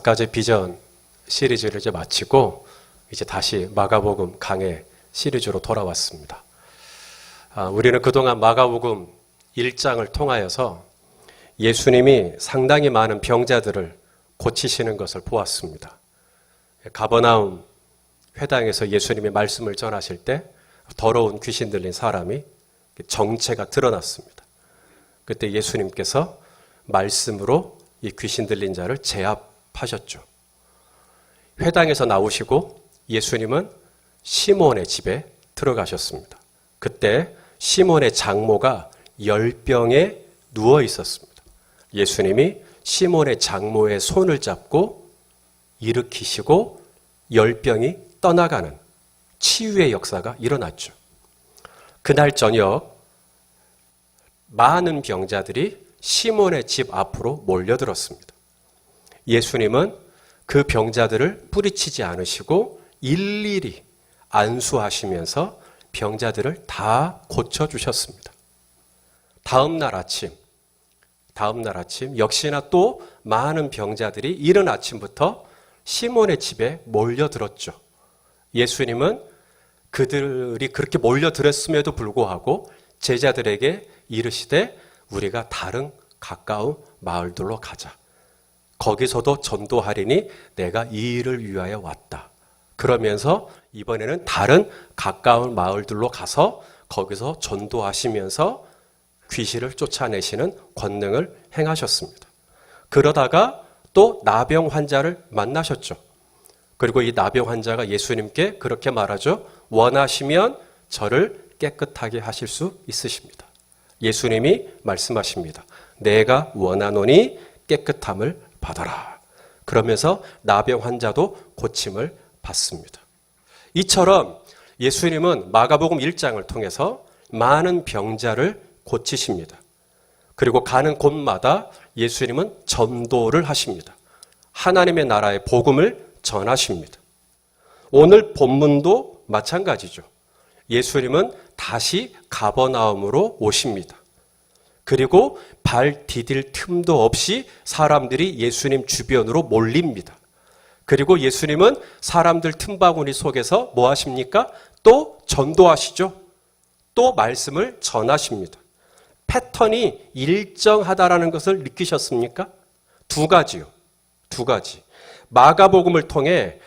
가지 비전 시리즈를 이제 마치고 이제 다시 마가복음 강해 시리즈로 돌아왔습니다. 우리는 그동안 마가복음 1장을 통하여서 예수님이 상당히 많은 병자들을 고치시는 것을 보았습니다. 가버나움 회당에서 예수님이 말씀을 전하실 때 더러운 귀신 들린 사람이 정체가 드러났습니다. 그때 예수님께서 말씀으로 이 귀신 들린 자를 제압하셨죠. 회당에서 나오시고 예수님은 시몬의 집에 들어가셨습니다. 그때 시몬의 장모가 열병에 누워 있었습니다. 예수님이 시몬의 장모의 손을 잡고 일으키시고 열병이 떠나가는 치유의 역사가 일어났죠. 그날 저녁 많은 병자들이 시몬의 집 앞으로 몰려들었습니다. 예수님은 그 병자들을 뿌리치지 않으시고 일일이 안수하시면서 병자들을 다 고쳐주셨습니다. 다음 날 아침 역시나 또 많은 병자들이 이른 아침부터 시몬의 집에 몰려들었죠. 예수님은 그들이 그렇게 몰려들었음에도 불구하고 제자들에게 이르시되 우리가 다른 가까운 마을들로 가자. 거기서도 전도하리니 내가 이 일을 위하여 왔다. 그러면서 이번에는 다른 가까운 마을들로 가서 거기서 전도하시면서 귀신을 쫓아내시는 권능을 행하셨습니다. 그러다가 또 나병 환자를 만나셨죠. 그리고 이 나병 환자가 예수님께 그렇게 말하죠. 원하시면 저를 깨끗하게 하실 수 있으십니다. 예수님이 말씀하십니다. 내가 원하노니 깨끗함을 받아라. 그러면서 나병 환자도 고침을 받습니다. 이처럼 예수님은 마가복음 1장을 통해서 많은 병자를 고치십니다. 그리고 가는 곳마다 예수님은 전도를 하십니다. 하나님의 나라의 복음을 전하십니다. 오늘 본문도 마찬가지죠. 예수님은 다시 가버나움으로 오십니다. 그리고 발 디딜 틈도 없이 사람들이 예수님 주변으로 몰립니다. 그리고 예수님은 사람들 틈바구니 속에서 뭐 하십니까? 또 전도하시죠. 또 말씀을 전하십니다. 패턴이 일정하다라는 것을 느끼셨습니까? 두 가지요. 두 가지. 마가복음을 통해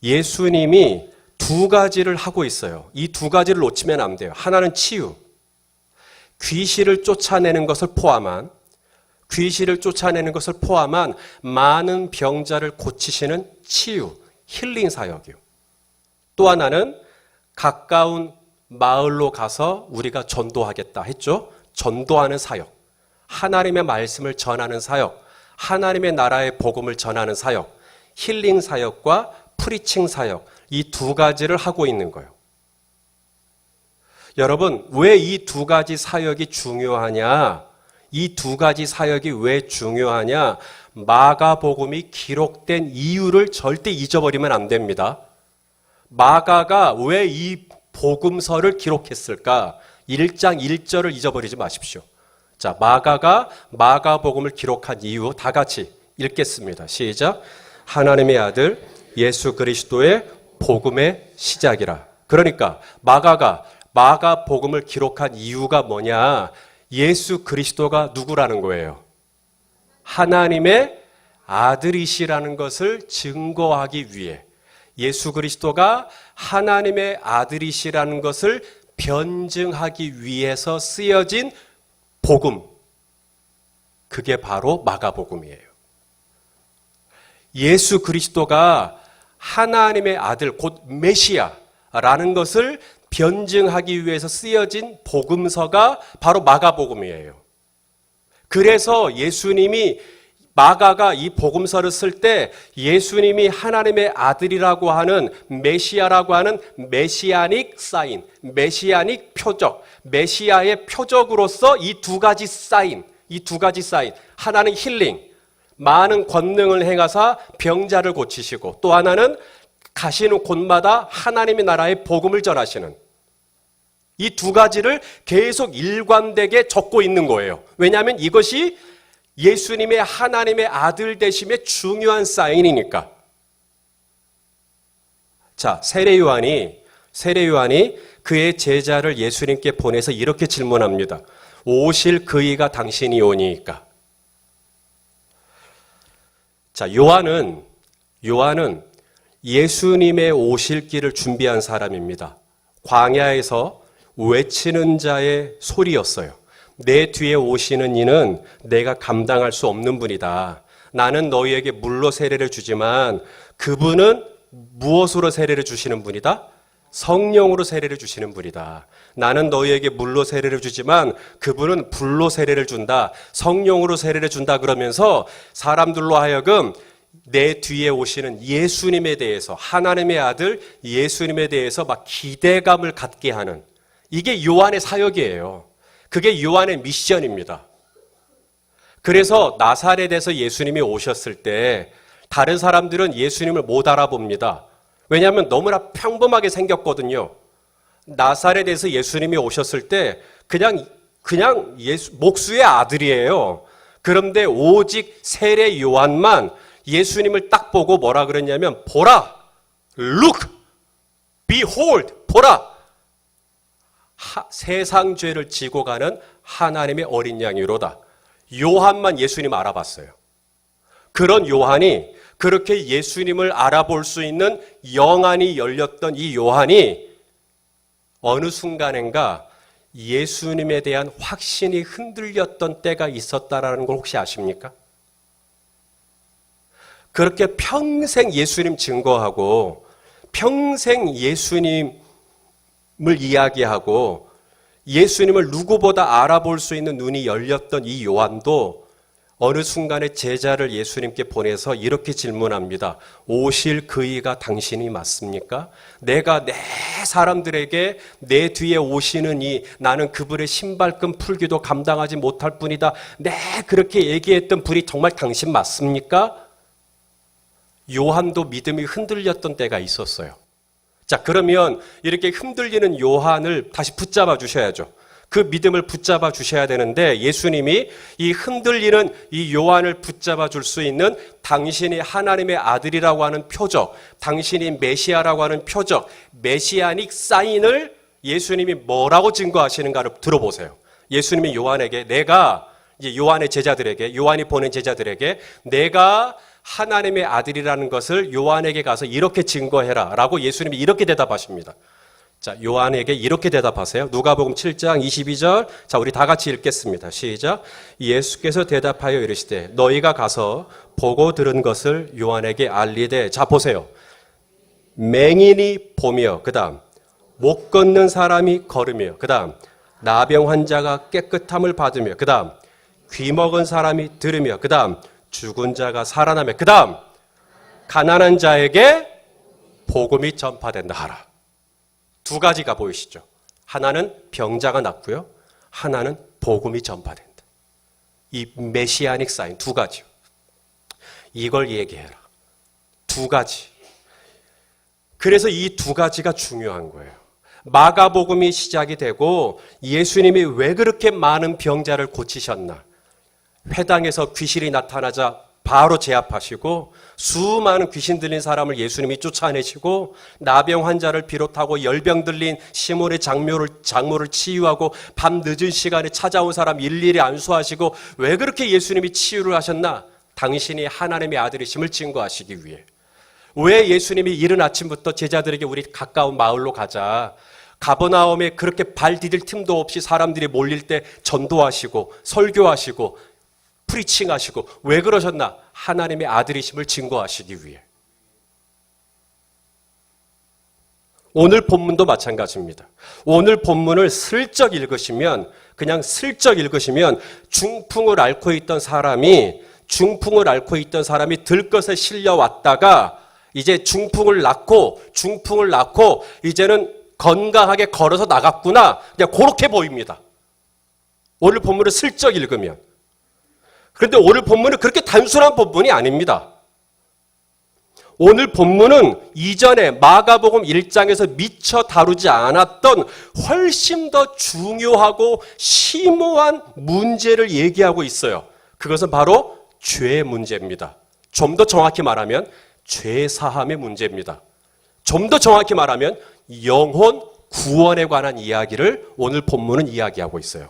예수님이 두 가지를 하고 있어요. 이 두 가지를 놓치면 안 돼요. 하나는 치유. 귀신을 쫓아내는 것을 포함한 많은 병자를 고치시는 치유, 힐링 사역이요. 또 하나는 가까운 마을로 가서 우리가 전도하겠다 했죠. 전도하는 사역, 하나님의 말씀을 전하는 사역, 하나님의 나라의 복음을 전하는 사역, 힐링 사역과 프리칭 사역, 이 두 가지를 하고 있는 거예요. 여러분, 왜 이 두 가지 사역이 중요하냐? 이 두 가지 사역이 왜 중요하냐? 마가복음이 기록된 이유를 절대 잊어버리면 안 됩니다. 마가가 왜 이 복음서를 기록했을까? 1장 1절을 잊어버리지 마십시오. 자, 마가가 마가복음을 기록한 이유 다 같이 읽겠습니다. 시작. 하나님의 아들 예수 그리스도의 복음의 시작이라. 그러니까 마가가 마가복음을 기록한 이유가 뭐냐? 예수 그리스도가 누구라는 거예요? 하나님의 아들이시라는 것을 증거하기 위해, 예수 그리스도가 하나님의 아들이시라는 것을 변증하기 위해서 쓰여진 복음, 그게 바로 마가복음이에요. 예수 그리스도가 하나님의 아들, 곧 메시아라는 것을 변증하기 위해서 쓰여진 복음서가 바로 마가복음이에요. 그래서 예수님이 마가가 이 복음서를 쓸 때 예수님이 하나님의 아들이라고 하는 메시아라고 하는 메시아닉 사인, 메시아닉 표적, 메시아의 표적으로서 이 두 가지 사인, 하나는 힐링, 많은 권능을 행하사 병자를 고치시고, 또 하나는 가시는 곳마다 하나님의 나라의 복음을 전하시는, 이 두 가지를 계속 일관되게 적고 있는 거예요. 왜냐하면 이것이 예수님의 하나님의 아들 되심의 중요한 사인이니까. 자, 세례 요한이 그의 제자를 예수님께 보내서 이렇게 질문합니다. 오실 그이가 당신이 오니까. 자, 요한은 예수님의 오실 길을 준비한 사람입니다. 광야에서 외치는 자의 소리였어요. 내 뒤에 오시는 이는 내가 감당할 수 없는 분이다. 나는 너희에게 물로 세례를 주지만 그분은 무엇으로 세례를 주시는 분이다? 성령으로 세례를 주시는 분이다. 나는 너희에게 물로 세례를 주지만 그분은 불로 세례를 준다. 성령으로 세례를 준다. 그러면서 사람들로 하여금 내 뒤에 오시는 예수님에 대해서, 하나님의 아들 예수님에 대해서 막 기대감을 갖게 하는, 이게 요한의 사역이에요. 그게 요한의 미션입니다. 그래서 나사렛에서 예수님이 오셨을 때 다른 사람들은 예수님을 못 알아봅니다. 왜냐하면 너무나 평범하게 생겼거든요. 나사렛에서 예수님이 오셨을 때 그냥 목수의 아들이에요. 그런데 오직 세례 요한만 예수님을 딱 보고 뭐라 그랬냐면, 보라, look, behold, 보라. 세상 죄를 지고 가는 하나님의 어린 양이로다. 요한만 예수님 알아봤어요. 그런 요한이, 그렇게 예수님을 알아볼 수 있는 영안이 열렸던 이 요한이 어느 순간인가 예수님에 대한 확신이 흔들렸던 때가 있었다라는 걸 혹시 아십니까? 그렇게 평생 예수님 증거하고 평생 예수님을 이야기하고 예수님을 누구보다 알아볼 수 있는 눈이 열렸던 이 요한도 어느 순간에 제자를 예수님께 보내서 이렇게 질문합니다. 오실 그이가 당신이 맞습니까? 내가 내 사람들에게 내 뒤에 오시는 이, 나는 그분의 신발끈 풀기도 감당하지 못할 뿐이다. 그렇게 얘기했던 분이 정말 당신 맞습니까? 요한도 믿음이 흔들렸던 때가 있었어요. 자, 그러면 이렇게 흔들리는 요한을 다시 붙잡아 주셔야죠. 그 믿음을 붙잡아 주셔야 되는데, 예수님이 이 흔들리는 이 요한을 붙잡아 줄 수 있는 당신이 하나님의 아들이라고 하는 표적, 당신이 메시아라고 하는 표적, 메시아닉 사인을 예수님이 뭐라고 증거하시는가를 들어보세요. 예수님이 요한에게, 요한의 제자들에게, 요한이 보낸 제자들에게 내가 하나님의 아들이라는 것을 요한에게 가서 이렇게 증거해라 라고 예수님이 이렇게 대답하십니다. 자, 요한에게 이렇게 대답하세요. 누가복음 7장 22절. 자, 우리 다 같이 읽겠습니다. 시작. 예수께서 대답하여 이르시되 너희가 가서 보고 들은 것을 요한에게 알리되. 자, 보세요. 맹인이 보며, 그다음 못 걷는 사람이 걸으며, 그다음 나병 환자가 깨끗함을 받으며, 그다음 귀 먹은 사람이 들으며, 그다음 죽은 자가 살아나며, 그다음 가난한 자에게 복음이 전파된다 하라. 두 가지가 보이시죠? 하나는 병자가 낫고요. 하나는 복음이 전파된다. 이 메시아닉 사인 두 가지요. 이걸 얘기해라. 두 가지. 그래서 이 두 가지가 중요한 거예요. 마가복음이 시작이 되고 예수님이 왜 그렇게 많은 병자를 고치셨나? 회당에서 귀신이 나타나자 바로 제압하시고 수많은 귀신 들린 사람을 예수님이 쫓아내시고 나병 환자를 비롯하고 열병 들린 시몬의 장모를 치유하고 밤 늦은 시간에 찾아온 사람 일일이 안수하시고 왜 그렇게 예수님이 치유를 하셨나? 당신이 하나님의 아들이심을 증거하시기 위해. 왜 예수님이 이른 아침부터 제자들에게 우리 가까운 마을로 가자, 가버나움에 그렇게 발 디딜 틈도 없이 사람들이 몰릴 때 전도하시고 설교하시고 프리칭하시고 왜 그러셨나? 하나님의 아들이심을 증거하시기 위해. 오늘 본문도 마찬가지입니다. 오늘 본문을 그냥 슬쩍 읽으시면 중풍을 앓고 있던 사람이 들것에 실려왔다가 이제 중풍을 낳고 이제는 건강하게 걸어서 나갔구나. 그냥 그렇게 보입니다. 오늘 본문을 슬쩍 읽으면. 그런데 오늘 본문은 그렇게 단순한 본문이 아닙니다. 오늘 본문은 이전에 마가복음 1장에서 미처 다루지 않았던 훨씬 더 중요하고 심오한 문제를 얘기하고 있어요. 그것은 바로 죄의 문제입니다. 좀 더 정확히 말하면 죄 사함의 문제입니다. 좀 더 정확히 말하면 영혼 구원에 관한 이야기를 오늘 본문은 이야기하고 있어요.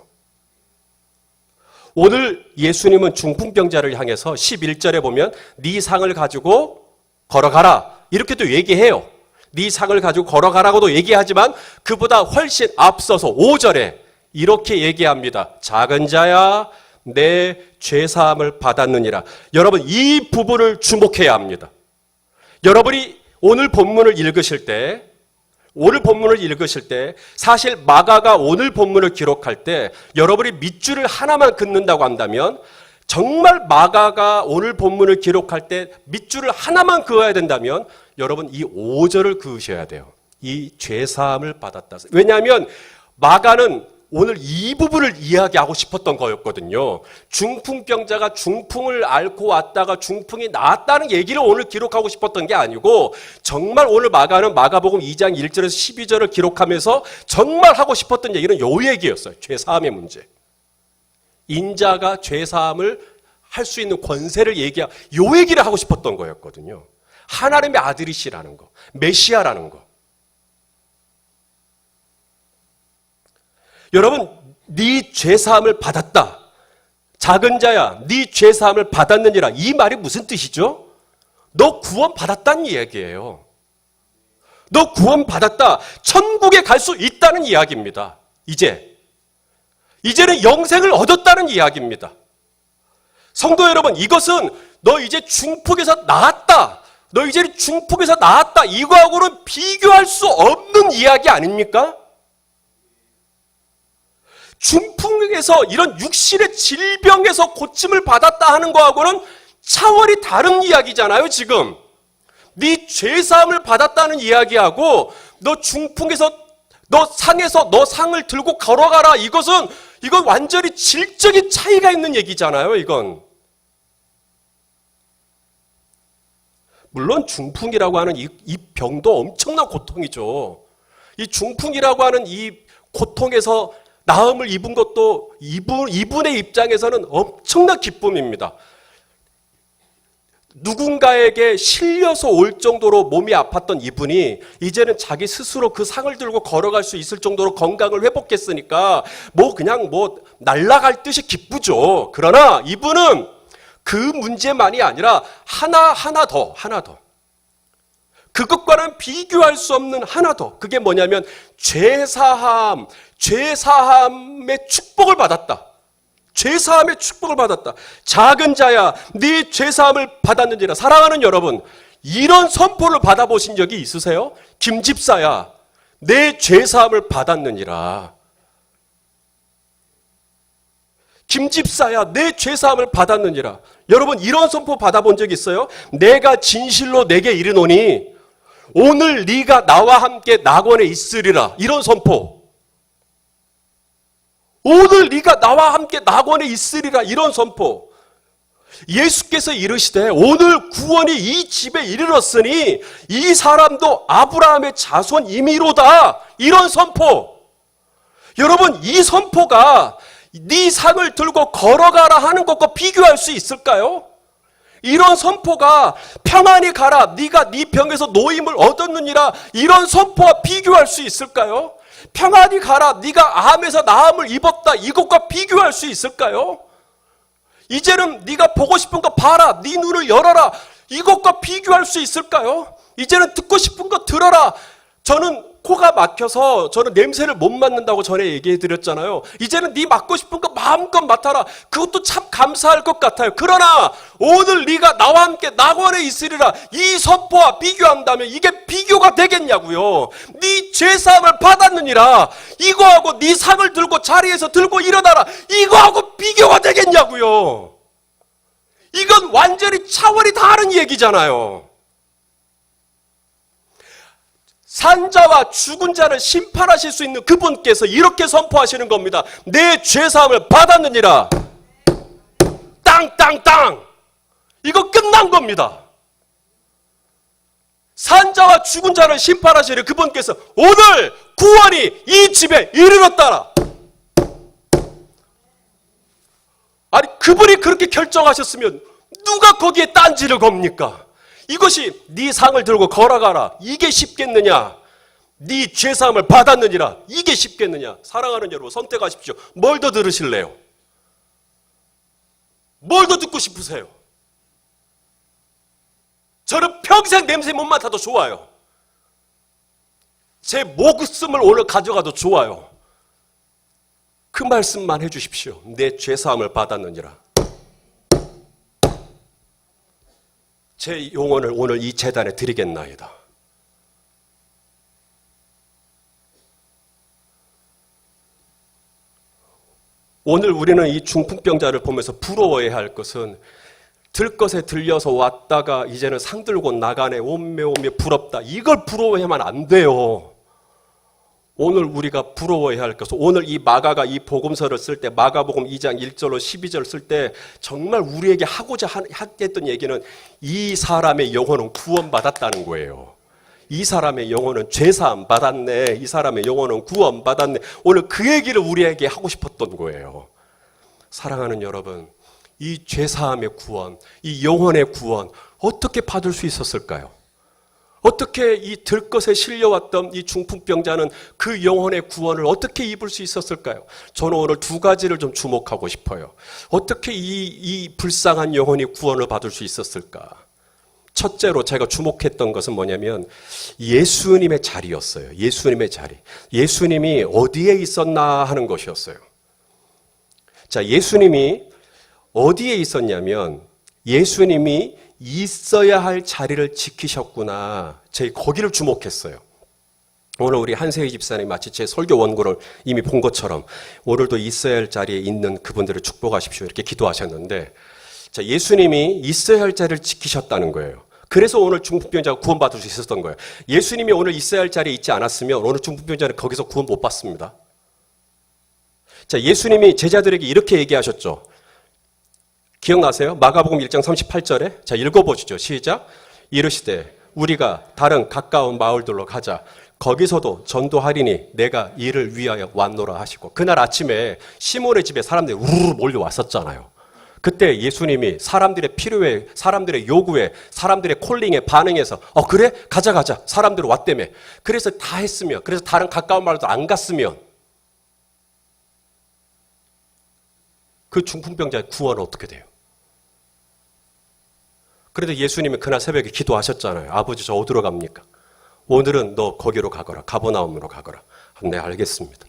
오늘 예수님은 중풍병자를 향해서 11절에 보면 네 상을 가지고 걸어가라 이렇게도 얘기해요. 네 상을 가지고 걸어가라고도 얘기하지만 그보다 훨씬 앞서서 5절에 이렇게 얘기합니다. 작은 자야 내 죄사함을 받았느니라. 여러분 이 부분을 주목해야 합니다. 여러분이 오늘 본문을 읽으실 때 사실 마가가 오늘 본문을 기록할 때 여러분이 밑줄을 하나만 긋는다고 한다면 정말 마가가 오늘 본문을 기록할 때 밑줄을 하나만 그어야 된다면 여러분 이 5절을 그으셔야 돼요. 이 죄사함을 받았다. 왜냐하면 마가는 오늘 이 부분을 이야기하고 싶었던 거였거든요. 중풍병자가 중풍을 앓고 왔다가 중풍이 나았다는 얘기를 오늘 기록하고 싶었던 게 아니고 정말 오늘 마가는 마가복음 2장 1절에서 12절을 기록하면서 정말 하고 싶었던 얘기는 요 얘기였어요. 죄사함의 문제. 인자가 죄사함을 할 수 있는 권세를 요 얘기를 하고 싶었던 거였거든요. 하나님의 아들이시라는 거, 메시아라는 거. 여러분, 네 죄사함을 받았다. 작은 자야, 네 죄사함을 받았느니라. 이 말이 무슨 뜻이죠? 너 구원 받았다는 이야기예요. 너 구원 받았다. 천국에 갈 수 있다는 이야기입니다. 이제는 영생을 얻었다는 이야기입니다. 성도 여러분, 이것은 너 이제 중풍에서 나았다. 너 이제 중풍에서 나았다. 이거하고는 비교할 수 없는 이야기 아닙니까? 중풍에서 이런 육신의 질병에서 고침을 받았다 하는 거하고는 차원이 다른 이야기잖아요, 지금. 네 죄사함을 받았다는 이야기하고 너 중풍에서 너 상을 들고 걸어가라. 이건 완전히 질적인 차이가 있는 얘기잖아요, 이건. 물론 중풍이라고 하는 이 병도 엄청난 고통이죠. 이 중풍이라고 하는 이 고통에서 나음을 입은 것도 이분의 입장에서는 엄청난 기쁨입니다. 누군가에게 실려서 올 정도로 몸이 아팠던 이분이 이제는 자기 스스로 그 상을 들고 걸어갈 수 있을 정도로 건강을 회복했으니까 그냥 날아갈 듯이 기쁘죠. 그러나 이분은 그 문제만이 아니라 하나 더. 그것과는 비교할 수 없는 하나 더. 그게 뭐냐면 죄사함의 축복을 받았다. 죄사함의 축복을 받았다. 작은 자야, 네 죄사함을 받았느니라. 사랑하는 여러분, 이런 선포를 받아보신 적이 있으세요? 김집사야, 내 죄사함을 받았느니라. 김집사야, 내 죄사함을 받았느니라. 여러분, 이런 선포 받아본 적 있어요? 내가 진실로 내게 이르노니 오늘 네가 나와 함께 낙원에 있으리라. 이런 선포. 오늘 네가 나와 함께 낙원에 있으리라. 이런 선포. 예수께서 이르시되 오늘 구원이 이 집에 이르렀으니 이 사람도 아브라함의 자손이미로다. 이런 선포. 여러분, 이 선포가 네 상을 들고 걸어가라 하는 것과 비교할 수 있을까요? 이런 선포가 평안히 가라, 네가 네 병에서 노임을 얻었느니라, 이런 선포와 비교할 수 있을까요? 평안히 가라, 네가 암에서 나음을 입었다, 이것과 비교할 수 있을까요? 이제는 네가 보고 싶은 거 봐라, 네 눈을 열어라, 이것과 비교할 수 있을까요? 이제는 듣고 싶은 거 들어라. 저는 코가 막혀서 저는 냄새를 못 맡는다고 전에 얘기해 드렸잖아요. 이제는 네 맡고 싶은 거 마음껏 맡아라. 그것도 참 감사할 것 같아요. 그러나 오늘 네가 나와 함께 낙원에 있으리라, 이 선포와 비교한다면 이게 비교가 되겠냐고요. 네 죄사함을 받았느니라, 이거하고 네 상을 들고 자리에서 들고 일어나라, 이거하고 비교가 되겠냐고요. 이건 완전히 차원이 다른 얘기잖아요. 산자와 죽은 자를 심판하실 수 있는 그분께서 이렇게 선포하시는 겁니다. 내 죄사함을 받았느니라. 땅땅땅. 이거 끝난 겁니다. 산자와 죽은 자를 심판하시는 그분께서 오늘 구원이 이 집에 이르렀다라. 아니, 그분이 그렇게 결정하셨으면 누가 거기에 딴지를 겁니까? 이것이 네 상을 들고 걸어가라. 이게 쉽겠느냐? 네 죄사함을 받았느니라. 이게 쉽겠느냐? 사랑하는 여러분, 선택하십시오. 뭘 더 들으실래요? 뭘 더 듣고 싶으세요? 저는 평생 냄새 못 맡아도 좋아요. 제 목숨을 오늘 가져가도 좋아요. 그 말씀만 해주십시오. 내 죄사함을 받았느니라. 제 영혼을 오늘 이 제단에 드리겠나이다. 오늘 우리는 이 중풍병자를 보면서 부러워해야 할 것은 들것에 들려서 왔다가 이제는 상 들고 나가네. 오메 부럽다. 이걸 부러워해야만 안 돼요. 오늘 우리가 부러워해야 할 것은 오늘 이 마가가 이 복음서를 쓸 때 마가복음 2장 1절로 12절 쓸 때 정말 우리에게 하고자 했던 얘기는 이 사람의 영혼은 구원받았다는 거예요. 이 사람의 영혼은 죄사함 받았네. 이 사람의 영혼은 구원받았네. 오늘 그 얘기를 우리에게 하고 싶었던 거예요. 사랑하는 여러분, 이 죄사함의 구원, 이 영혼의 구원 어떻게 받을 수 있었을까요? 어떻게 이 들것에 실려왔던 이 중풍병자는 그 영혼의 구원을 어떻게 입을 수 있었을까요? 저는 오늘 두 가지를 좀 주목하고 싶어요. 어떻게 이 불쌍한 영혼이 구원을 받을 수 있었을까? 첫째로 제가 주목했던 것은 뭐냐면 예수님의 자리였어요. 예수님의 자리. 예수님이 어디에 있었나 하는 것이었어요. 자, 예수님이 어디에 있었냐면 예수님이 있어야 할 자리를 지키셨구나. 제가 거기를 주목했어요. 오늘 우리 한세희 집사님 마치 제 설교 원고를 이미 본 것처럼 오늘도 있어야 할 자리에 있는 그분들을 축복하십시오. 이렇게 기도하셨는데, 자, 예수님이 있어야 할 자리를 지키셨다는 거예요. 그래서 오늘 중풍병자가 구원받을 수 있었던 거예요. 예수님이 오늘 있어야 할 자리에 있지 않았으면 오늘 중풍병자는 거기서 구원 못 받습니다. 자, 예수님이 제자들에게 이렇게 얘기하셨죠. 기억나세요? 마가복음 1장 38절에 자, 읽어보시죠. 시작. 이르시되 우리가 다른 가까운 마을들로 가자. 거기서도 전도하리니 내가 이를 위하여 왔노라 하시고, 그날 아침에 시몬의 집에 사람들이 우르르 몰려왔었잖아요. 그때 예수님이 사람들의 필요에, 사람들의 요구에, 사람들의 콜링에 반응해서 그래? 가자. 사람들 왔다며. 그래서 다 했으면, 그래서 다른 가까운 마을도 안 갔으면 그 중풍병자의 구원은 어떻게 돼요? 그래도 예수님이 그날 새벽에 기도하셨잖아요. 아버지, 저 어디로 갑니까? 오늘은 너 거기로 가거라. 가버나움으로 가거라. 네, 알겠습니다.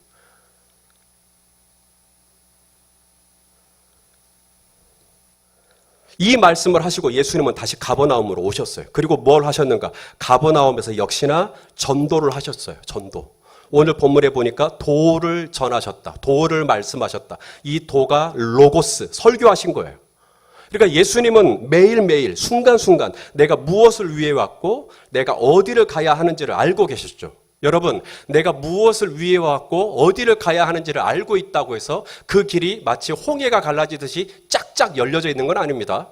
이 말씀을 하시고 예수님은 다시 가버나움으로 오셨어요. 그리고 뭘 하셨는가? 가버나움에서 역시나 전도를 하셨어요. 전도. 오늘 본문에 보니까 도를 전하셨다. 도를 말씀하셨다. 이 도가 로고스, 설교하신 거예요. 그러니까 예수님은 매일매일 순간순간 내가 무엇을 위해 왔고 내가 어디를 가야 하는지를 알고 계셨죠. 여러분, 내가 무엇을 위해 왔고 어디를 가야 하는지를 알고 있다고 해서 그 길이 마치 홍해가 갈라지듯이 쫙쫙 열려져 있는 건 아닙니다.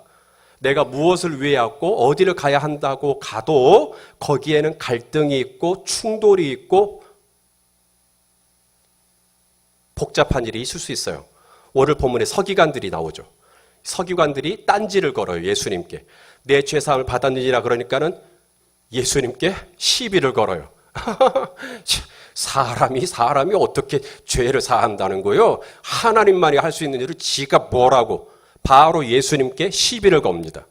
내가 무엇을 위해 왔고 어디를 가야 한다고 가도 거기에는 갈등이 있고 충돌이 있고 복잡한 일이 있을 수 있어요. 오늘 본문에 서기관들이 나오죠. 서기관들이 딴지를 걸어요. 예수님께. 내 죄사함을 받았느니라 그러니까는 예수님께 시비를 걸어요. 사람이 어떻게 죄를 사한다는 거요? 하나님만이 할 수 있는 일을 지가 뭐라고 바로 예수님께 시비를 겁니다.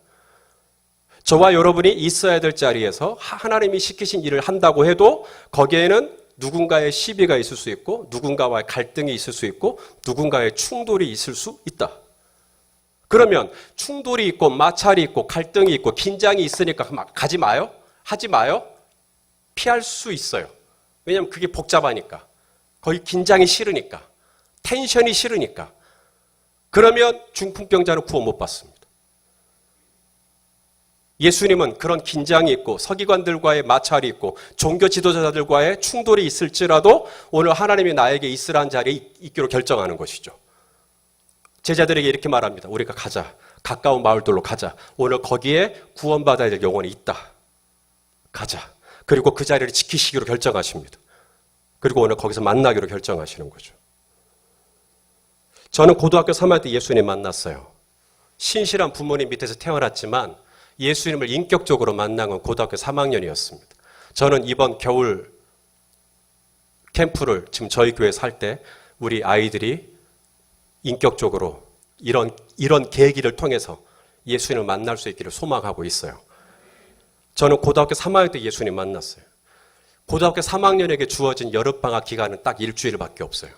저와 여러분이 있어야 될 자리에서 하나님이 시키신 일을 한다고 해도 거기에는 누군가의 시비가 있을 수 있고 누군가와의 갈등이 있을 수 있고 누군가의 충돌이 있을 수 있다. 그러면 충돌이 있고 마찰이 있고 갈등이 있고 긴장이 있으니까 가지 마요? 하지 마요? 피할 수 있어요. 왜냐하면 그게 복잡하니까. 거기 긴장이 싫으니까. 텐션이 싫으니까. 그러면 중풍병자는 구원 못 받습니다. 예수님은 그런 긴장이 있고 서기관들과의 마찰이 있고 종교 지도자들과의 충돌이 있을지라도 오늘 하나님이 나에게 있으라는 자리에 있기로 결정하는 것이죠. 제자들에게 이렇게 말합니다. 우리가 가자. 가까운 마을들로 가자. 오늘 거기에 구원받아야 될 영혼이 있다. 가자. 그리고 그 자리를 지키시기로 결정하십니다. 그리고 오늘 거기서 만나기로 결정하시는 거죠. 저는 고등학교 3학년 때 예수님 만났어요. 신실한 부모님 밑에서 태어났지만 예수님을 인격적으로 만난 건 고등학교 3학년이었습니다. 저는 이번 겨울 캠프를 지금 저희 교회에서 할 때 우리 아이들이 인격적으로 이런 계기를 통해서 예수님을 만날 수 있기를 소망하고 있어요. 저는 고등학교 3학년 때 예수님 만났어요. 고등학교 3학년에게 주어진 여름방학 기간은 딱 일주일밖에 없어요.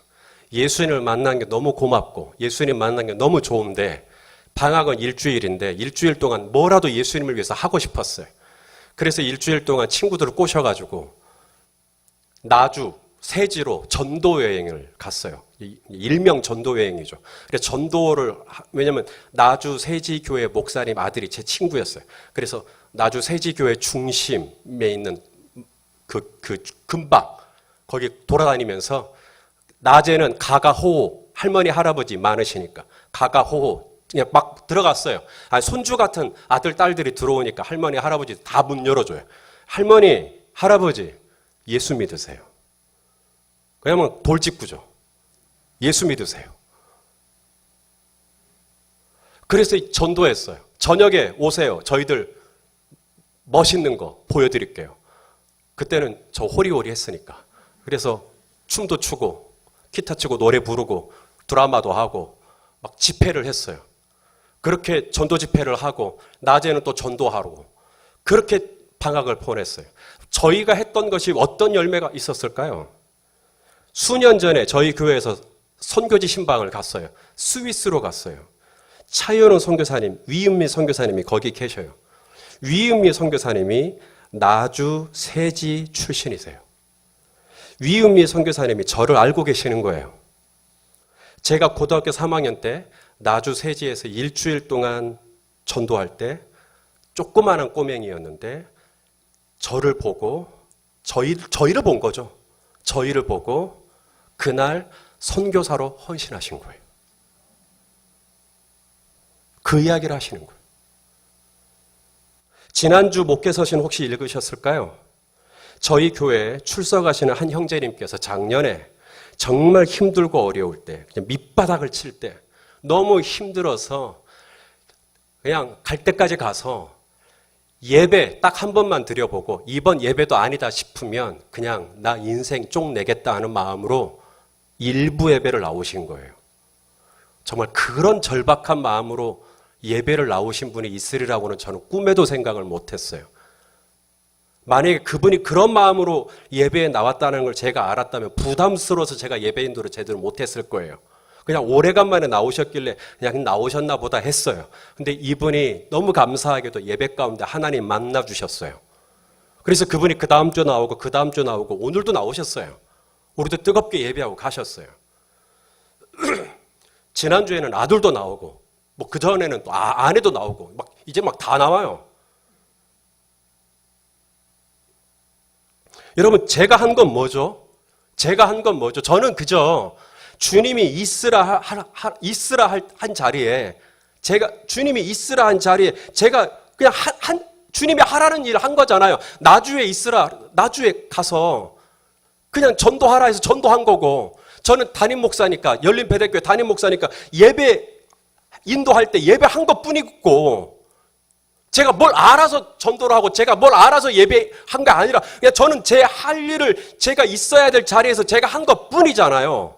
예수님을 만난 게 너무 고맙고 예수님 만난 게 너무 좋은데 방학은 일주일인데 일주일 동안 뭐라도 예수님을 위해서 하고 싶었어요. 그래서 일주일 동안 친구들을 꼬셔가지고 나주, 세지로 전도 여행을 갔어요. 일명 전도 여행이죠. 그래서 전도를, 왜냐면 나주 세지교회 목사님 아들이 제 친구였어요. 그래서 나주 세지교회 중심에 있는 그 근방, 거기 돌아다니면서 낮에는 가가호호, 할머니, 할아버지 많으시니까 가가호호, 그냥 막 들어갔어요. 손주 같은 아들, 딸들이 들어오니까 할머니, 할아버지 다 문 열어줘요. 할머니, 할아버지, 예수 믿으세요. 그냥 돌직구죠. 예수 믿으세요. 그래서 전도했어요. 저녁에 오세요. 저희들 멋있는 거 보여드릴게요. 그때는 저 호리호리 했으니까. 그래서 춤도 추고 기타 치고 노래 부르고 드라마도 하고 막 집회를 했어요. 그렇게 전도 집회를 하고 낮에는 또 전도하고 그렇게 방학을 보냈어요. 저희가 했던 것이 어떤 열매가 있었을까요? 수년 전에 저희 교회에서 선교지 신방을 갔어요. 스위스로 갔어요. 차현우 선교사님, 위은미 선교사님이 거기 계셔요. 위은미 선교사님이 나주 세지 출신이세요. 위은미 선교사님이 저를 알고 계시는 거예요. 제가 고등학교 3학년 때 나주 세지에서 일주일 동안 전도할 때 조그마한 꼬맹이였는데 저를 보고 저희를 본 거죠. 저희를 보고 그날 선교사로 헌신하신 거예요. 그 이야기를 하시는 거예요. 지난주 목회서신 혹시 읽으셨을까요? 저희 교회에 출석하시는 한 형제님께서 작년에 정말 힘들고 어려울 때, 그냥 밑바닥을 칠 때, 너무 힘들어서 그냥 갈 때까지 가서 예배 딱 한 번만 드려보고 이번 예배도 아니다 싶으면 그냥 나 인생 쪽 내겠다 하는 마음으로 일부 예배를 나오신 거예요. 정말 그런 절박한 마음으로 예배를 나오신 분이 있으리라고는 저는 꿈에도 생각을 못했어요. 만약에 그분이 그런 마음으로 예배에 나왔다는 걸 제가 알았다면 부담스러워서 제가 예배 인도를 제대로 못했을 거예요. 그냥 오래간만에 나오셨길래 그냥 나오셨나 보다 했어요. 근데 이분이 너무 감사하게도 예배 가운데 하나님 만나 주셨어요. 그래서 그분이 그 다음 주 나오고 그 다음 주 나오고 오늘도 나오셨어요. 우리도 뜨겁게 예배하고 가셨어요. 지난주에는 아들도 나오고 뭐 그전에는 또 아내도 나오고 막 이제 막 다 나와요. 여러분, 제가 한 건 뭐죠? 저는 그저 주님이 있으라 한 자리에 주님이 있으라 한 자리에 제가 그냥 주님이 하라는 일을 한 거잖아요. 나주에 가서 그냥 전도하라 해서 전도한 거고, 저는 담임 목사니까, 열린배대교회 담임 목사니까 예배 인도할 때 예배한 것뿐이고, 제가 뭘 알아서 전도를 하고 제가 뭘 알아서 예배한 게 아니라 그냥 저는 제 할 일을 제가 있어야 될 자리에서 제가 한 것뿐이잖아요.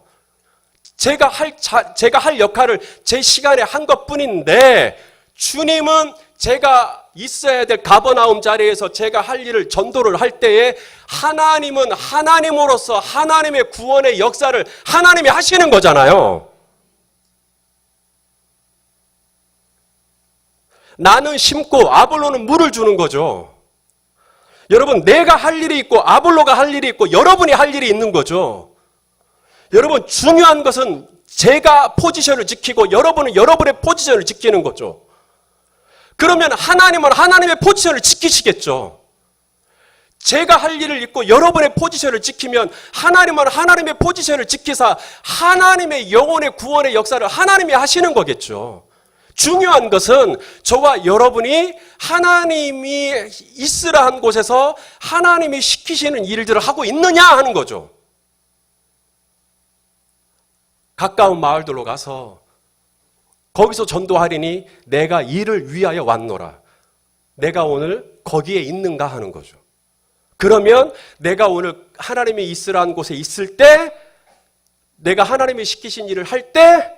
제가 할 역할을 제 시간에 한 것뿐인데, 주님은 제가 있어야 될 가버나움 자리에서 제가 할 일을 전도를 할 때에 하나님은 하나님으로서 하나님의 구원의 역사를 하나님이 하시는 거잖아요. 나는 심고 아볼로는 물을 주는 거죠. 여러분, 내가 할 일이 있고 아볼로가 할 일이 있고 여러분이 할 일이 있는 거죠. 여러분, 중요한 것은 제가 포지션을 지키고 여러분은 여러분의 포지션을 지키는 거죠. 그러면 하나님은 하나님의 포지션을 지키시겠죠. 제가 할 일을 있고 여러분의 포지션을 지키면 하나님은 하나님의 포지션을 지키사 하나님의 영혼의 구원의 역사를 하나님이 하시는 거겠죠. 중요한 것은 저와 여러분이 하나님이 있으라 한 곳에서 하나님이 시키시는 일들을 하고 있느냐 하는 거죠. 가까운 마을들로 가서 거기서 전도하리니 내가 이를 위하여 왔노라. 내가 오늘 거기에 있는가 하는 거죠. 그러면 내가 오늘 하나님이 있으라는 곳에 있을 때, 내가 하나님이 시키신 일을 할 때,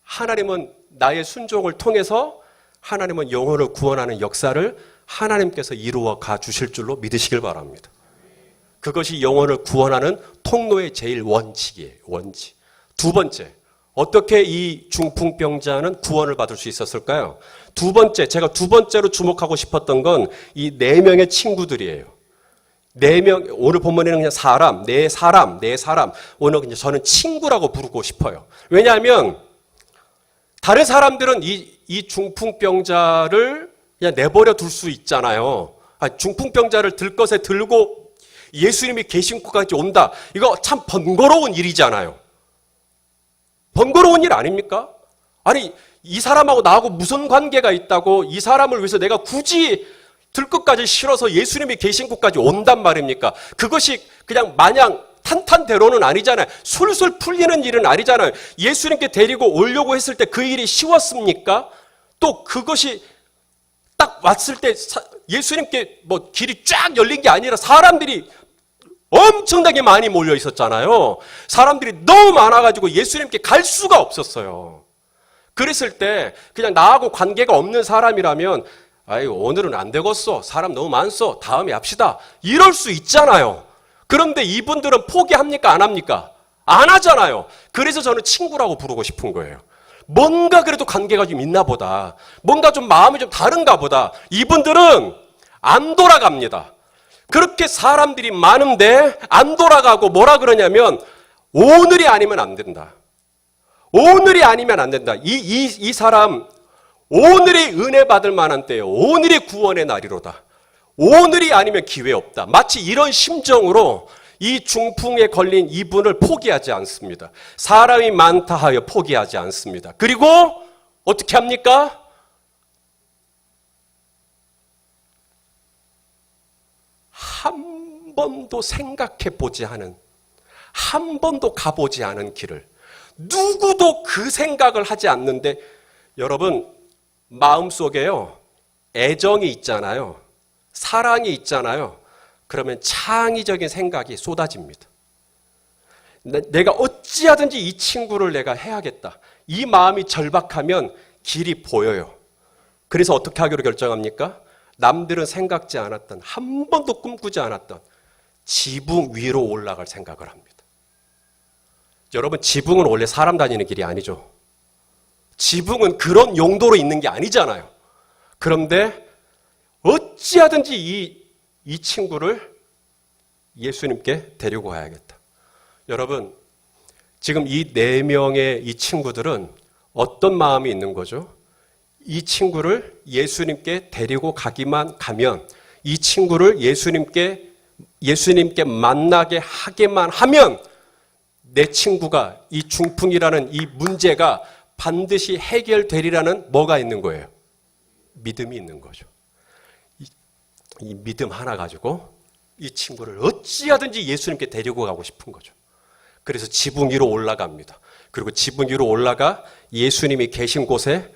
하나님은 나의 순종을 통해서 하나님은 영혼을 구원하는 역사를 하나님께서 이루어 가 주실 줄로 믿으시길 바랍니다. 그것이 영혼을 구원하는 통로의 제일 원칙이에요. 원칙. 두 번째, 어떻게 이 중풍병자는 구원을 받을 수 있었을까요? 두 번째, 제가 두 번째로 주목하고 싶었던 건 이 네 명의 친구들이에요. 네 명, 오늘 본문에는 그냥 사람. 오늘 그냥 저는 친구라고 부르고 싶어요. 왜냐하면 다른 사람들은 이 중풍병자를 그냥 내버려 둘 수 있잖아요. 중풍병자를 들것에 들고 예수님이 계신 곳까지 온다. 이거 참 번거로운 일이잖아요. 번거로운 일 아닙니까? 아니, 이 사람하고 나하고 무슨 관계가 있다고 이 사람을 위해서 내가 굳이 들것까지 실어서 예수님이 계신 곳까지 온단 말입니까? 그것이 그냥 마냥 탄탄대로는 아니잖아요. 술술 풀리는 일은 아니잖아요. 예수님께 데리고 오려고 했을 때 그 일이 쉬웠습니까? 또 그것이 딱 왔을 때 예수님께 뭐 길이 쫙 열린 게 아니라 사람들이 엄청나게 많이 몰려 있었잖아요. 사람들이 너무 많아가지고 예수님께 갈 수가 없었어요. 그랬을 때 그냥 나하고 관계가 없는 사람이라면 아이고 오늘은 안 되겠어. 사람 너무 많소. 다음에 합시다. 이럴 수 있잖아요. 그런데 이분들은 포기합니까? 안 합니까? 안 하잖아요. 그래서 저는 친구라고 부르고 싶은 거예요. 뭔가 그래도 관계가 좀 있나 보다. 뭔가 좀 마음이 좀 다른가 보다. 이분들은 안 돌아갑니다. 그렇게 사람들이 많은데 안 돌아가고 뭐라 그러냐면 오늘이 아니면 안 된다. 오늘이 아니면 안 된다. 이 사람 오늘이 은혜 받을 만한 때예요. 오늘이 구원의 날이로다. 오늘이 아니면 기회 없다. 마치 이런 심정으로 이 중풍에 걸린 이분을 포기하지 않습니다. 사람이 많다 하여 포기하지 않습니다. 그리고 어떻게 합니까? 한 번도 생각해 보지 않은, 한 번도 가보지 않은 길을 누구도 그 생각을 하지 않는데 여러분 마음속에요 애정이 있잖아요. 사랑이 있잖아요. 그러면 창의적인 생각이 쏟아집니다. 내가 어찌하든지 이 친구를 내가 해야겠다. 이 마음이 절박하면 길이 보여요. 그래서 어떻게 하기로 결정합니까? 남들은 생각지 않았던, 한 번도 꿈꾸지 않았던 지붕 위로 올라갈 생각을 합니다. 여러분, 지붕은 원래 사람 다니는 길이 아니죠. 지붕은 그런 용도로 있는 게 아니잖아요. 그런데 어찌하든지 이 친구를 예수님께 데리고 가야겠다. 여러분, 지금 이 네 명의 이 친구들은 어떤 마음이 있는 거죠? 이 친구를 예수님께 데리고 가면 이 친구를 예수님께 만나게 하게만 하면 내 친구가 이 중풍이라는 이 문제가 반드시 해결되리라는 뭐가 있는 거예요? 믿음이 있는 거죠. 이 믿음 하나 가지고 이 친구를 어찌하든지 예수님께 데리고 가고 싶은 거죠. 그래서 지붕 위로 올라갑니다. 그리고 지붕 위로 올라가 예수님이 계신 곳에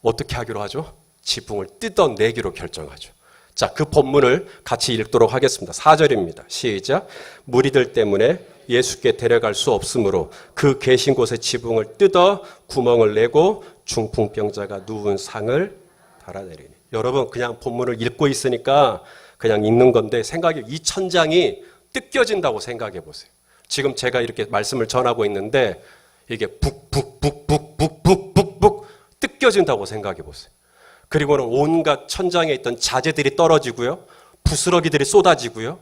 어떻게 하기로 하죠? 지붕을 뜯어내기로 결정하죠. 자, 그 본문을 같이 읽도록 하겠습니다. 4절입니다. 시작. 무리들 때문에 예수께 데려갈 수 없으므로 그 계신 곳의 지붕을 뜯어 구멍을 내고 중풍병자가 누운 상을 달아내리니. 여러분, 그냥 본문을 읽고 있으니까 그냥 읽는 건데 이 천장이 뜯겨진다고 생각해 보세요. 지금 제가 이렇게 말씀을 전하고 있는데 이게 북북 뜯겨진다고 생각해 보세요. 그리고는 온갖 천장에 있던 자재들이 떨어지고요. 부스러기들이 쏟아지고요.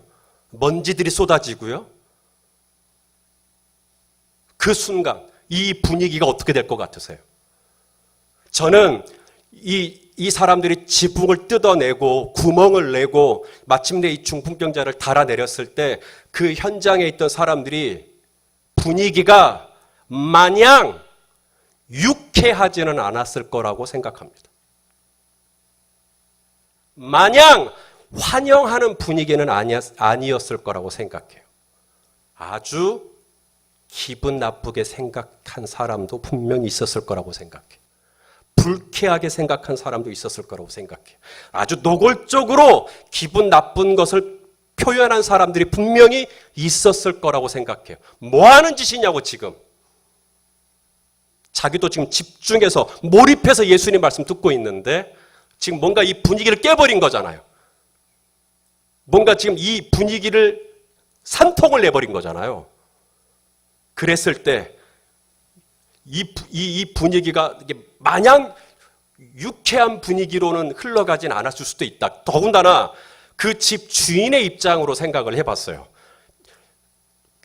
먼지들이 쏟아지고요. 그 순간 이 분위기가 어떻게 될 것 같으세요? 저는 이 사람들이 지붕을 뜯어내고 구멍을 내고 마침내 이 중풍병자를 달아내렸을 때 그 현장에 있던 사람들이 분위기가 마냥 유쾌하지는 않았을 거라고 생각합니다. 마냥 환영하는 분위기는 아니었을 거라고 생각해요. 아주 기분 나쁘게 생각한 사람도 분명히 있었을 거라고 생각해. 불쾌하게 생각한 사람도 있었을 거라고 생각해. 아주 노골적으로 기분 나쁜 것을 표현한 사람들이 분명히 있었을 거라고 생각해요. 뭐 하는 짓이냐고 지금. 자기도 지금 집중해서 몰입해서 예수님 말씀 듣고 있는데 지금 뭔가 이 분위기를 깨버린 거잖아요. 뭔가 지금 이 분위기를 산통을 내버린 거잖아요. 그랬을 때 이 분위기가 마냥 유쾌한 분위기로는 흘러가진 않았을 수도 있다. 더군다나 그 집 주인의 입장으로 생각을 해봤어요.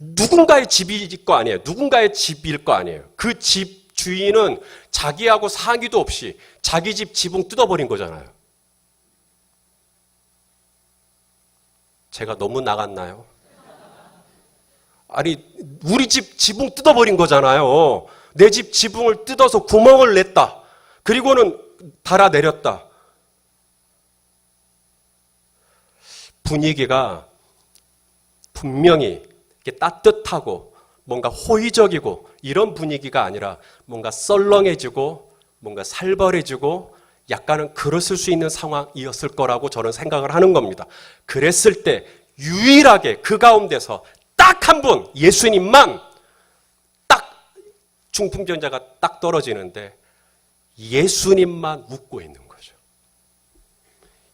누군가의 집일 거 아니에요. 누군가의 집일 거 아니에요. 그 집 주인은 자기하고 상의도 없이 자기 집 지붕 뜯어버린 거잖아요. 제가 너무 나갔나요? 아니, 우리 집 지붕 뜯어버린 거잖아요. 내 집 지붕을 뜯어서 구멍을 냈다. 그리고는 달아내렸다. 분위기가 분명히 따뜻하고 뭔가 호의적이고 이런 분위기가 아니라 뭔가 썰렁해지고 뭔가 살벌해지고 약간은 그랬을 수 있는 상황이었을 거라고 저는 생각을 하는 겁니다. 그랬을 때 유일하게 그 가운데서 딱 한 분, 예수님만 딱 중풍병자가 딱 떨어지는데 예수님만 웃고 있는 거죠.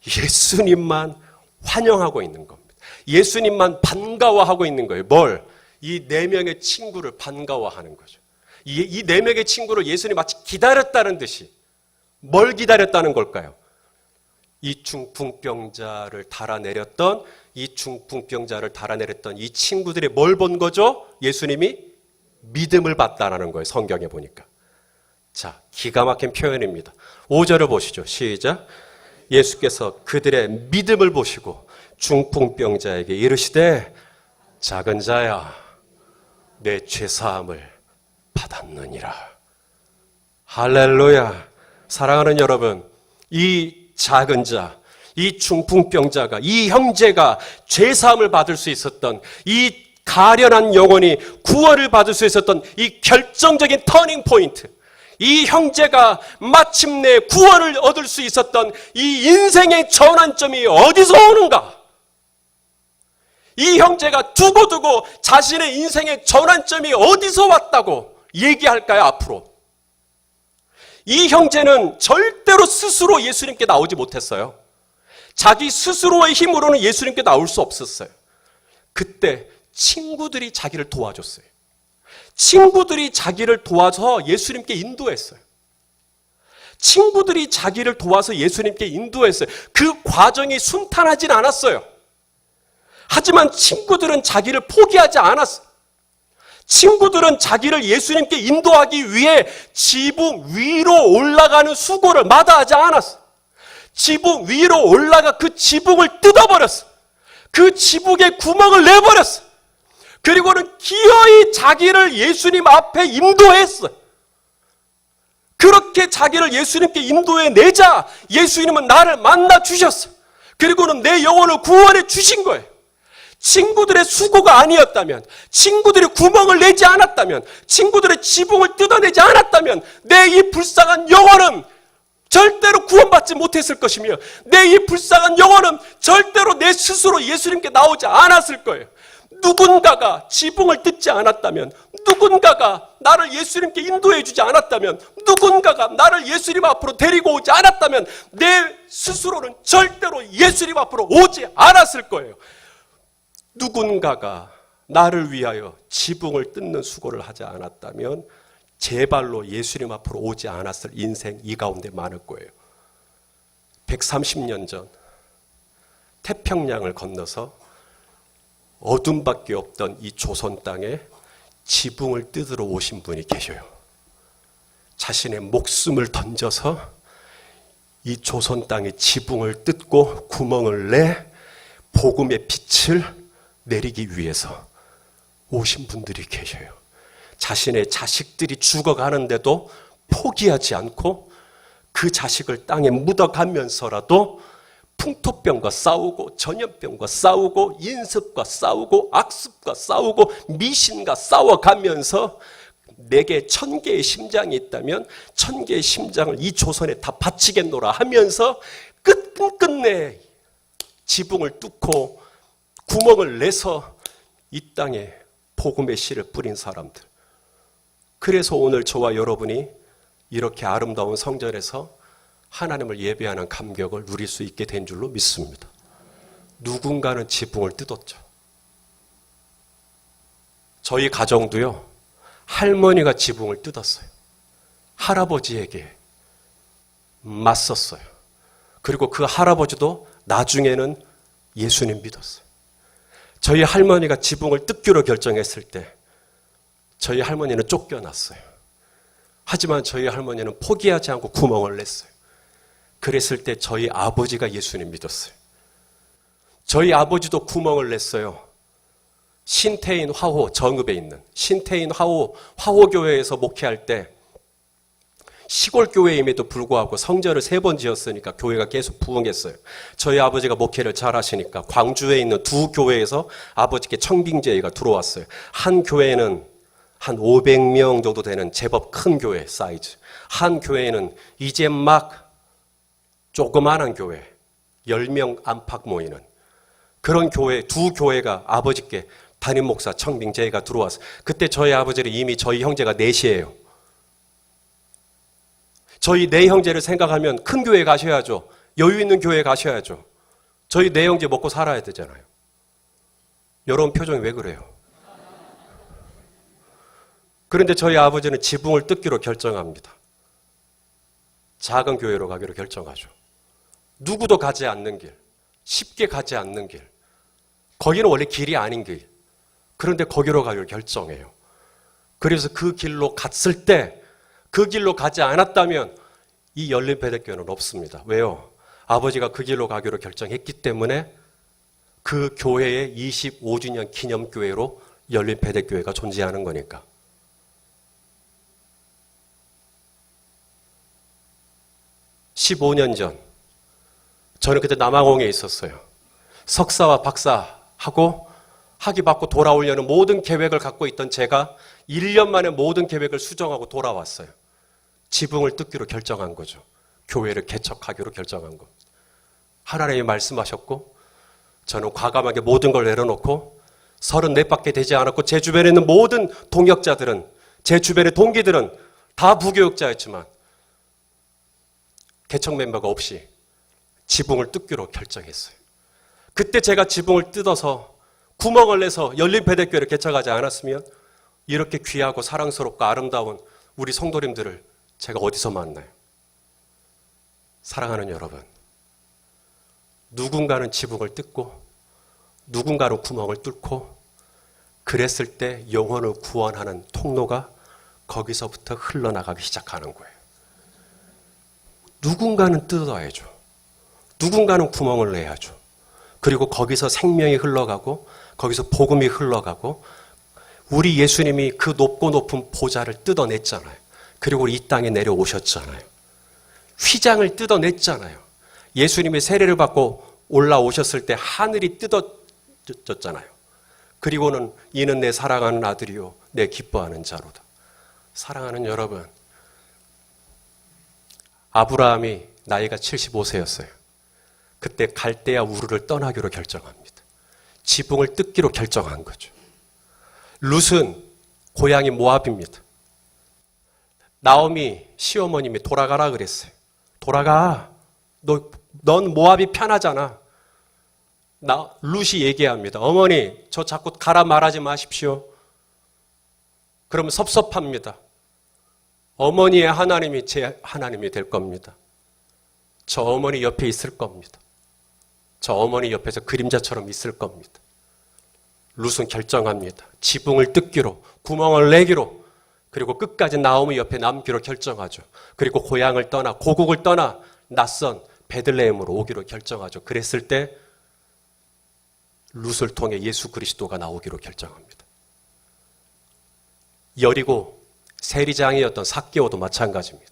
예수님만 환영하고 있는 겁니다. 예수님만 반가워하고 있는 거예요. 뭘? 이 네 명의 친구를 반가워하는 거죠. 이 네 명의 친구를 예수님 마치 기다렸다는 듯이 뭘 기다렸다는 걸까요? 이 중풍병자를 달아내렸던 이 친구들이 뭘 본 거죠? 예수님이 믿음을 봤다라는 거예요. 성경에 보니까. 자, 기가 막힌 표현입니다. 5절을 보시죠. 시작. 예수께서 그들의 믿음을 보시고 중풍병자에게 이르시되 작은 자야 내 죄사함을 받았느니라. 할렐루야. 사랑하는 여러분, 이 작은 자, 이 중풍병자가, 이 형제가 죄사함을 받을 수 있었던, 이 가련한 영혼이 구원을 받을 수 있었던 이 결정적인 터닝 포인트, 이 형제가 마침내 구원을 얻을 수 있었던 이 인생의 전환점이 어디서 오는가? 이 형제가 두고두고 자신의 인생의 전환점이 어디서 왔다고 얘기할까요, 앞으로? 이 형제는 절대로 스스로 예수님께 나오지 못했어요. 자기 스스로의 힘으로는 예수님께 나올 수 없었어요. 그때 친구들이 자기를 도와줬어요. 친구들이 자기를 도와서 예수님께 인도했어요. 친구들이 자기를 도와서 예수님께 인도했어요. 그 과정이 순탄하진 않았어요. 하지만 친구들은 자기를 포기하지 않았어요. 친구들은 자기를 예수님께 인도하기 위해 지붕 위로 올라가는 수고를 마다하지 않았어요. 지붕 위로 올라가 그 지붕을 뜯어버렸어요. 그 지붕에 구멍을 내버렸어요. 그리고는 기어이 자기를 예수님 앞에 인도했어요. 그렇게 자기를 예수님께 인도해내자 예수님은 나를 만나 주셨어요. 그리고는 내 영혼을 구원해 주신 거예요. 친구들의 수고가 아니었다면, 친구들이 구멍을 내지 않았다면, 친구들의 지붕을 뜯어내지 않았다면 내 이 불쌍한 영혼은 절대로 구원받지 못했을 것이며 내 이 불쌍한 영혼은 절대로 내 스스로 예수님께 나오지 않았을 거예요. 누군가가 지붕을 뜯지 않았다면, 누군가가 나를 예수님께 인도해 주지 않았다면, 누군가가 나를 예수님 앞으로 데리고 오지 않았다면 내 스스로는 절대로 예수님 앞으로 오지 않았을 거예요. 누군가가 나를 위하여 지붕을 뜯는 수고를 하지 않았다면 제 발로 예수님 앞으로 오지 않았을 인생 이 가운데 많을 거예요. 130년 전 태평양을 건너서 어둠밖에 없던 이 조선 땅에 지붕을 뜯으러 오신 분이 계셔요. 자신의 목숨을 던져서 이 조선 땅의 지붕을 뜯고 구멍을 내 복음의 빛을 내리기 위해서 오신 분들이 계셔요. 자신의 자식들이 죽어가는데도 포기하지 않고 그 자식을 땅에 묻어가면서라도 풍토병과 싸우고 전염병과 싸우고 인습과 싸우고 악습과 싸우고 미신과 싸워가면서 내게 1000개의 심장이 있다면 1000개의 심장을 이 조선에 다 바치겠노라 하면서 끝끝내 지붕을 뚫고 구멍을 내서 이 땅에 복음의 씨를 뿌린 사람들. 그래서 오늘 저와 여러분이 이렇게 아름다운 성전에서 하나님을 예배하는 감격을 누릴 수 있게 된 줄로 믿습니다. 누군가는 지붕을 뜯었죠. 저희 가정도요, 할머니가 지붕을 뜯었어요. 할아버지에게 맞섰어요. 그리고 그 할아버지도 나중에는 예수님 믿었어요. 저희 할머니가 지붕을 뜯기로 결정했을 때 저희 할머니는 쫓겨났어요. 하지만 저희 할머니는 포기하지 않고 구멍을 냈어요. 그랬을 때 저희 아버지가 예수님 믿었어요. 저희 아버지도 구멍을 냈어요. 신태인 화호 정읍에 있는 신태인 화호교회에서 목회할 때 시골 교회임에도 불구하고 성전을 3번 지었으니까 교회가 계속 부흥했어요. 저희 아버지가 목회를 잘 하시니까 광주에 있는 2교회에서 아버지께 청빙제의가 들어왔어요. 한 교회는 한 500명 정도 되는 제법 큰 교회 사이즈. 한 교회는 이제 막 조그마한 교회, 10명 안팎 모이는 그런 교회, 2교회가 아버지께 담임 목사 청빙제의가 들어왔어요. 그때 저희 아버지는 이미 저희 형제가 4이에요. 저희 4 형제를 생각하면 큰 교회 가셔야죠. 여유 있는 교회 가셔야죠. 저희 4 형제 먹고 살아야 되잖아요. 여러분 표정이 왜 그래요? 그런데 저희 아버지는 지붕을 뜯기로 결정합니다. 작은 교회로 가기로 결정하죠. 누구도 가지 않는 길, 쉽게 가지 않는 길, 거기는 원래 길이 아닌 길. 그런데 거기로 가기로 결정해요. 그래서 그 길로 갔을 때 그 길로 가지 않았다면 이 열린배대교회는 없습니다. 왜요? 아버지가 그 길로 가기로 결정했기 때문에 그 교회의 25주년 기념교회로 열린배대교회가 존재하는 거니까. 15년 전 저는 그때 남아공에 있었어요. 석사와 박사하고 학위 받고 돌아오려는 모든 계획을 갖고 있던 제가 1년 만에 모든 계획을 수정하고 돌아왔어요. 지붕을 뜯기로 결정한 거죠. 교회를 개척하기로 결정한 거. 하나님이 말씀하셨고 저는 과감하게 모든 걸 내려놓고 34밖에 되지 않았고 제 주변에 있는 모든 동역자들은 제 주변의 동기들은 다 부교육자였지만 개척 멤버가 없이 지붕을 뜯기로 결정했어요. 그때 제가 지붕을 뜯어서 구멍을 내서 열린배대교회를 개척하지 않았으면 이렇게 귀하고 사랑스럽고 아름다운 우리 성도님들을 제가 어디서 만나요? 사랑하는 여러분, 누군가는 지붕을 뜯고 누군가는 구멍을 뚫고 그랬을 때 영혼을 구원하는 통로가 거기서부터 흘러나가기 시작하는 거예요. 누군가는 뜯어야죠. 누군가는 구멍을 내야죠. 그리고 거기서 생명이 흘러가고 거기서 복음이 흘러가고 우리 예수님이 그 높고 높은 보좌를 뜯어냈잖아요. 그리고 이 땅에 내려오셨잖아요. 휘장을 뜯어냈잖아요. 예수님이 세례를 받고 올라오셨을 때 하늘이 뜯어졌잖아요. 그리고는 이는 내 사랑하는 아들이요 내 기뻐하는 자로다. 사랑하는 여러분, 아브라함이 나이가 75세였어요. 그때 갈대아 우르를 떠나기로 결정합니다. 지붕을 뜯기로 결정한 거죠. 룻은 고향이 모압입니다. 나오미 시어머님이 돌아가라 그랬어요. 돌아가. 넌 모압이 편하잖아. 룻이 얘기합니다. 어머니, 저 자꾸 가라 말하지 마십시오. 그러면 섭섭합니다. 어머니의 하나님이 제 하나님이 될 겁니다. 저 어머니 옆에 있을 겁니다. 저 어머니 옆에서 그림자처럼 있을 겁니다. 룻은 결정합니다. 지붕을 뜯기로, 구멍을 내기로, 그리고 끝까지 나오미 옆에 남기로 결정하죠. 그리고 고향을 떠나, 고국을 떠나 낯선 베들레헴으로 오기로 결정하죠. 그랬을 때 룻을 통해 예수 그리스도가 나오기로 결정합니다. 여리고 세리장이었던 삭개오도 마찬가지입니다.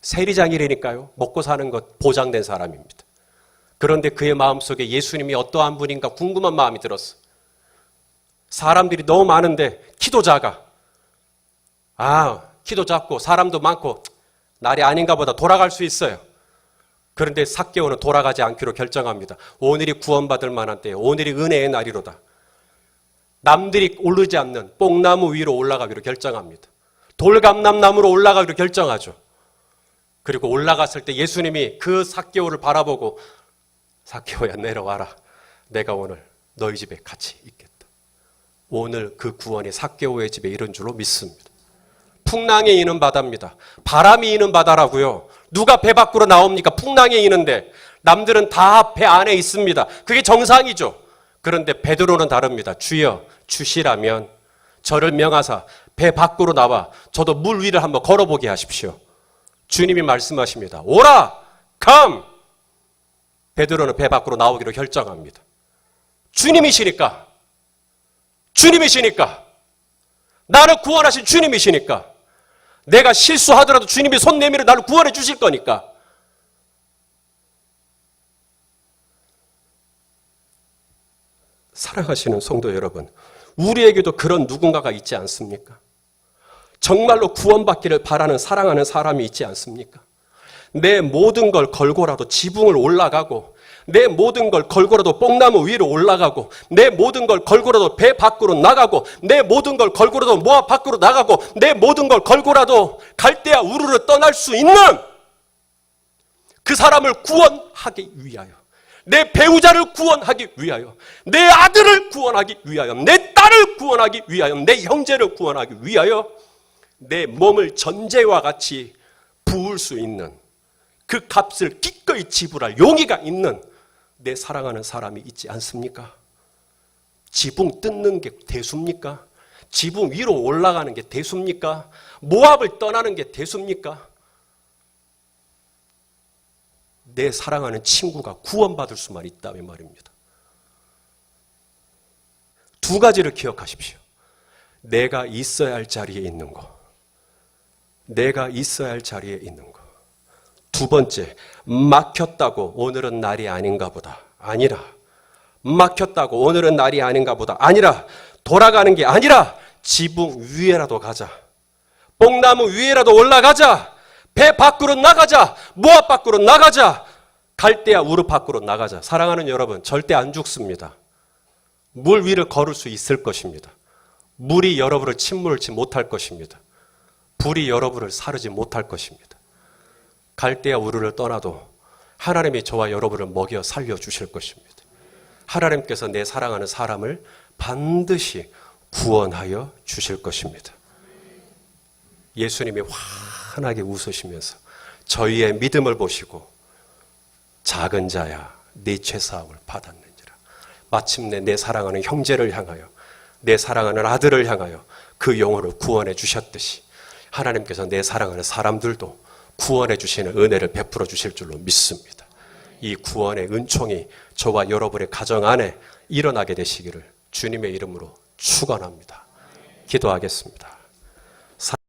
세리장이라니까요. 먹고 사는 것 보장된 사람입니다. 그런데 그의 마음속에 예수님이 어떠한 분인가 궁금한 마음이 들었어. 사람들이 너무 많은데 키도 작아. 키도 작고 사람도 많고 날이 아닌가 보다, 돌아갈 수 있어요. 그런데 삭개오는 돌아가지 않기로 결정합니다. 오늘이 구원받을 만한 때예요. 오늘이 은혜의 날이로다. 남들이 오르지 않는 뽕나무 위로 올라가기로 결정합니다. 돌감람나무로 올라가기로 결정하죠. 그리고 올라갔을 때 예수님이 그 삭개오를 바라보고, 삭개오야 내려와라. 내가 오늘 너희 집에 같이 있겠다. 오늘 그 구원이 삭개오의 집에 이른 줄로 믿습니다. 풍랑이 이는 바다입니다. 바람이 이는 바다라고요. 누가 배 밖으로 나옵니까? 풍랑이 이는데. 남들은 다 배 안에 있습니다. 그게 정상이죠. 그런데 베드로는 다릅니다. 주여 주시라면 저를 명하사 배 밖으로 나와 저도 물 위를 한번 걸어보게 하십시오. 주님이 말씀하십니다. 오라! come! 베드로는 배 밖으로 나오기로 결정합니다. 주님이시니까. 나를 구원하신 주님이시니까. 내가 실수하더라도 주님이 손 내밀어 나를 구원해 주실 거니까. 사랑하시는 성도 여러분, 우리에게도 그런 누군가가 있지 않습니까? 정말로 구원받기를 바라는, 사랑하는 사람이 있지 않습니까? 내 모든 걸 걸고라도 지붕을 올라가고, 내 모든 걸 걸고라도 뽕나무 위로 올라가고, 내 모든 걸 걸고라도 배 밖으로 나가고, 내 모든 걸 걸고라도 모압 밖으로 나가고, 내 모든 걸 걸고라도 갈대아 우르르 떠날 수 있는 그 사람을 구원하기 위하여, 내 배우자를 구원하기 위하여, 내 아들을 구원하기 위하여, 내 딸을 구원하기 위하여, 내 형제를 구원하기 위하여 내 몸을 전제와 같이 부을 수 있는, 그 값을 기꺼이 지불할 용의가 있는 내 사랑하는 사람이 있지 않습니까? 지붕 뜯는 게 대수입니까? 지붕 위로 올라가는 게 대수입니까? 모압을 떠나는 게 대수입니까? 내 사랑하는 친구가 구원받을 수만 있다면 말입니다. 두 가지를 기억하십시오. 내가 있어야 할 자리에 있는 거. 내가 있어야 할 자리에 있는 거. 두 번째, 막혔다고 오늘은 날이 아닌가 보다. 아니라. 막혔다고 오늘은 날이 아닌가 보다. 아니라. 돌아가는 게 아니라 지붕 위에라도 가자. 뽕나무 위에라도 올라가자. 배 밖으로 나가자. 모압 밖으로 나가자. 갈대아 우르 밖으로 나가자. 사랑하는 여러분, 절대 안 죽습니다. 물 위를 걸을 수 있을 것입니다. 물이 여러분을 침몰치 못할 것입니다. 불이 여러분을 사르지 못할 것입니다. 갈대아 우르를 떠나도 하나님이 저와 여러분을 먹여 살려주실 것입니다. 하나님께서 내 사랑하는 사람을 반드시 구원하여 주실 것입니다. 예수님이 환하게 웃으시면서 저희의 믿음을 보시고 작은 자야 네 죄사함을 받았느니라. 마침내 내 사랑하는 형제를 향하여, 내 사랑하는 아들을 향하여 그 영혼을 구원해 주셨듯이 하나님께서 내 사랑하는 사람들도 구원해 주시는 은혜를 베풀어 주실 줄로 믿습니다. 이 구원의 은총이 저와 여러분의 가정 안에 일어나게 되시기를 주님의 이름으로 축원합니다. 기도하겠습니다.